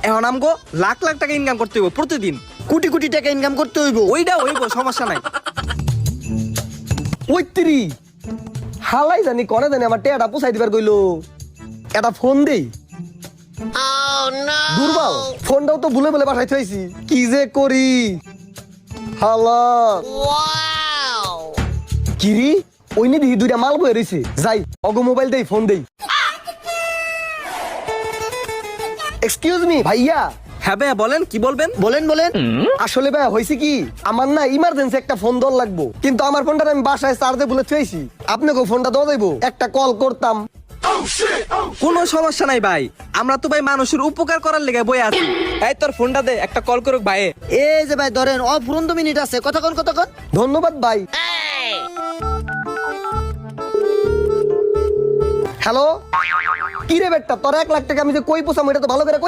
এখন আমগো লাখ লাখ টাকা ইনকাম করতে হইব প্রতিদিন। কোটি কোটি টাকা ইনকাম করতে হইব। ওইটা হইব, সমস্যা নাই। ওই তিরি হালাই জানি কনে জানি আমার টেয়াটা পোষাই দিবার কইলো। এটা ফোন দেই। দুর্বল ফোনটাও তো ভুলে বলে পাঠাই থইছি, কি যে করি। হালা কিরি ওই নি দেখি দুইটা মাল বয়ে রইছে, যাই অগো মোবাইল দেই, ফোন দেই। এক্সকিউজ মি ভাইয়া। হ্যাঁ ভাইয়া বলেন, কি বলবেন? বলেন বলেন। আসলে ভাই হয়েছে কি, আমার না ইমার্জেন্সি একটা ফোন দর লাগবো, কিন্তু আমার ফোনটা আমি বাসায় চার্জে ভুলে থুয়েছি। আপনাকে ফোনটা দেওয়া যাইবো? একটা কল করতাম। কোনো সমস্যা নাই ভাই, আমরা তো ভাই মানুষের উপকার করার লেগে বই আছি। এই তোর ফোনটা দে, একটা কল করুক ভাই। এই যে ভাই ধরেন, অফুরন্ত মিনিট আছে, কথা কোন কথা কোন। ধন্যবাদ ভাই। হ্যালো, কি রে বেটা, তোর 1 লাখ টাকা আমি যে কই পোষাম এটা তো ভালো করে